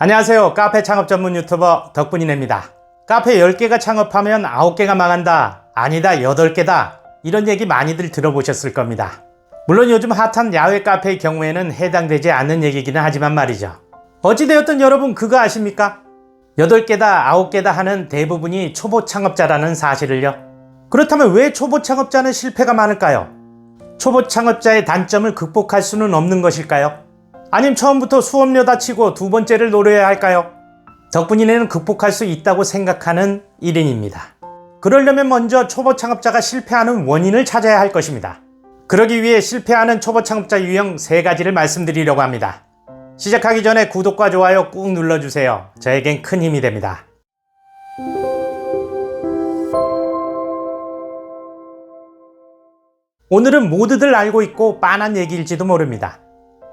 안녕하세요. 카페 창업 전문 유튜버 덕분이네입니다. 카페 10개가 창업하면 9개가 망한다. 아니다 8개다. 이런 얘기 많이들 들어보셨을 겁니다. 물론 요즘 핫한 야외 카페의 경우에는 해당되지 않는 얘기기는 하지만 말이죠. 어찌되었든 여러분 그거 아십니까? 8개다 9개다 하는 대부분이 초보 창업자라는 사실을요. 그렇다면 왜 초보 창업자는 실패가 많을까요? 초보 창업자의 단점을 극복할 수는 없는 것일까요? 아님 처음부터 수업료 다 치고 두 번째를 노려야 할까요? 덕분이네는 극복할 수 있다고 생각하는 1인입니다. 그러려면 먼저 초보 창업자가 실패하는 원인을 찾아야 할 것입니다. 그러기 위해 실패하는 초보 창업자 유형 3가지를 말씀드리려고 합니다. 시작하기 전에 구독과 좋아요 꾹 눌러주세요. 저에겐 큰 힘이 됩니다. 오늘은 모두들 알고 있고 빤한 얘기일지도 모릅니다.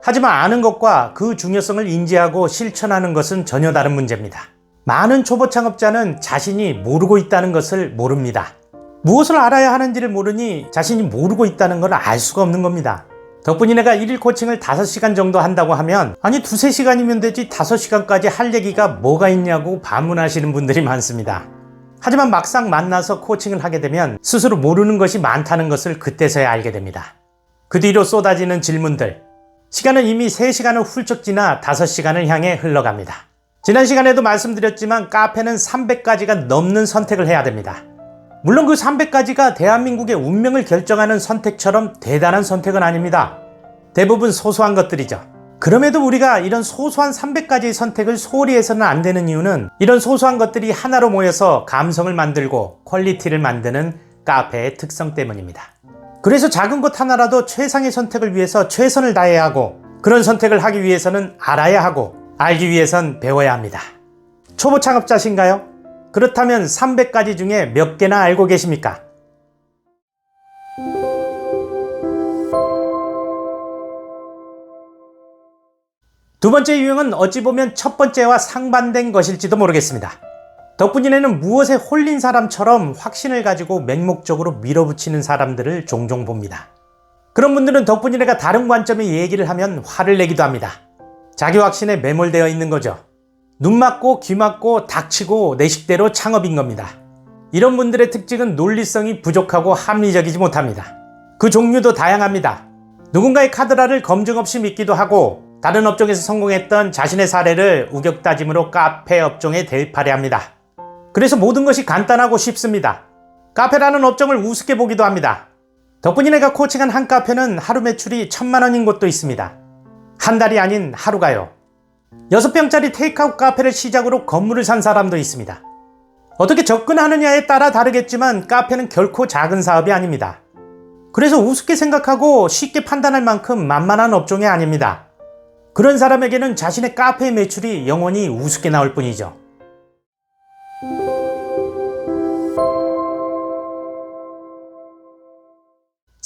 하지만 아는 것과 그 중요성을 인지하고 실천하는 것은 전혀 다른 문제입니다. 많은 초보 창업자는 자신이 모르고 있다는 것을 모릅니다. 무엇을 알아야 하는지를 모르니 자신이 모르고 있다는 걸 알 수가 없는 겁니다. 덕분이네가 1일 코칭을 5시간 정도 한다고 하면 아니 2-3시간이면 되지 5시간까지 할 얘기가 뭐가 있냐고 반문하시는 분들이 많습니다. 하지만 막상 만나서 코칭을 하게 되면 스스로 모르는 것이 많다는 것을 그때서야 알게 됩니다. 그 뒤로 쏟아지는 질문들, 시간은 이미 3시간을 훌쩍 지나 5시간을 향해 흘러갑니다. 지난 시간에도 말씀드렸지만 카페는 300가지가 넘는 선택을 해야 됩니다. 물론 그 300가지가 대한민국의 운명을 결정하는 선택처럼 대단한 선택은 아닙니다. 대부분 소소한 것들이죠. 그럼에도 우리가 이런 소소한 300가지의 선택을 소홀히 해서는 안 되는 이유는 이런 소소한 것들이 하나로 모여서 감성을 만들고 퀄리티를 만드는 카페의 특성 때문입니다. 그래서 작은 것 하나라도 최상의 선택을 위해서 최선을 다해야 하고, 그런 선택을 하기 위해서는 알아야 하고, 알기 위해선 배워야 합니다. 초보 창업자신가요? 그렇다면 300가지 중에 몇 개나 알고 계십니까? 두 번째 유형은 어찌 보면 첫 번째와 상반된 것일지도 모르겠습니다. 덕분이네는 무엇에 홀린 사람처럼 확신을 가지고 맹목적으로 밀어붙이는 사람들을 종종 봅니다. 그런 분들은 덕분이네가 다른 관점의 얘기를 하면 화를 내기도 합니다. 자기 확신에 매몰되어 있는 거죠. 눈 맞고 귀 맞고 닥치고 내 식대로 창업인 겁니다. 이런 분들의 특징은 논리성이 부족하고 합리적이지 못합니다. 그 종류도 다양합니다. 누군가의 카드라를 검증 없이 믿기도 하고, 다른 업종에서 성공했던 자신의 사례를 우격다짐으로 카페 업종에 대입하려 합니다. 그래서 모든 것이 간단하고 쉽습니다. 카페라는 업종을 우습게 보기도 합니다. 덕분이네가 코칭한 한 카페는 하루 매출이 1000만 원인 곳도 있습니다. 한 달이 아닌 하루가요. 6평짜리 테이크아웃 카페를 시작으로 건물을 산 사람도 있습니다. 어떻게 접근하느냐에 따라 다르겠지만 카페는 결코 작은 사업이 아닙니다. 그래서 우습게 생각하고 쉽게 판단할 만큼 만만한 업종이 아닙니다. 그런 사람에게는 자신의 카페의 매출이 영원히 우습게 나올 뿐이죠.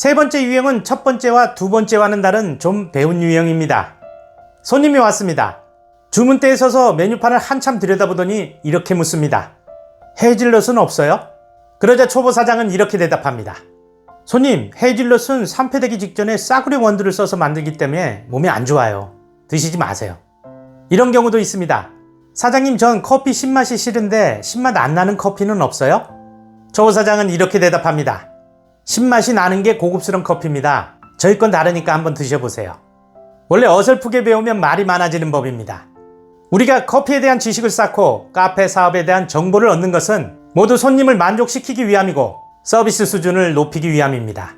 세 번째 유형은 첫 번째와 두 번째와는 다른 좀 배운 유형입니다. 손님이 왔습니다. 주문대에 서서 메뉴판을 한참 들여다보더니 이렇게 묻습니다. 헤이즐넛은 없어요? 그러자 초보 사장은 이렇게 대답합니다. 손님, 헤이즐넛은 산패되기 직전에 싸구려 원두를 써서 만들기 때문에 몸에 안 좋아요. 드시지 마세요. 이런 경우도 있습니다. 사장님, 전 커피 신맛이 싫은데 신맛 안 나는 커피는 없어요? 초보 사장은 이렇게 대답합니다. 신맛이 나는 게 고급스러운 커피입니다. 저희 건 다르니까 한번 드셔보세요. 원래 어설프게 배우면 말이 많아지는 법입니다. 우리가 커피에 대한 지식을 쌓고 카페 사업에 대한 정보를 얻는 것은 모두 손님을 만족시키기 위함이고 서비스 수준을 높이기 위함입니다.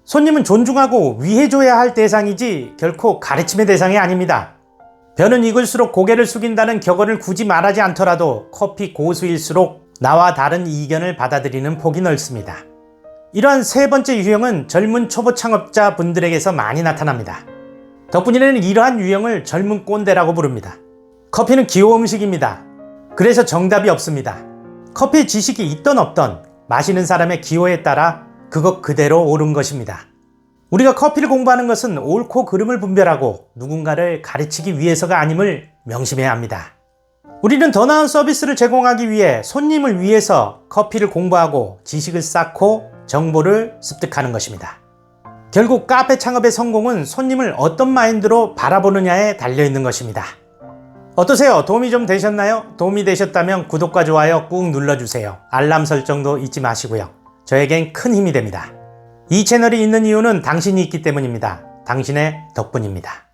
손님은 존중하고 위해줘야 할 대상이지 결코 가르침의 대상이 아닙니다. 벼는 익을수록 고개를 숙인다는 격언을 굳이 말하지 않더라도 커피 고수일수록 나와 다른 이견을 받아들이는 폭이 넓습니다. 이러한 세 번째 유형은 젊은 초보 창업자 분들에게서 많이 나타납니다. 덕분이네는 이러한 유형을 젊은 꼰대라고 부릅니다. 커피는 기호 음식입니다. 그래서 정답이 없습니다. 커피 지식이 있던 없던 마시는 사람의 기호에 따라 그것 그대로 옳은 것입니다. 우리가 커피를 공부하는 것은 옳고 그름을 분별하고 누군가를 가르치기 위해서가 아님을 명심해야 합니다. 우리는 더 나은 서비스를 제공하기 위해 손님을 위해서 커피를 공부하고 지식을 쌓고 정보를 습득하는 것입니다. 결국 카페 창업의 성공은 손님을 어떤 마인드로 바라보느냐에 달려있는 것입니다. 어떠세요? 도움이 좀 되셨나요? 도움이 되셨다면 구독과 좋아요 꾹 눌러주세요. 알람 설정도 잊지 마시고요. 저에겐 큰 힘이 됩니다. 이 채널이 있는 이유는 당신이 있기 때문입니다. 당신의 덕분입니다.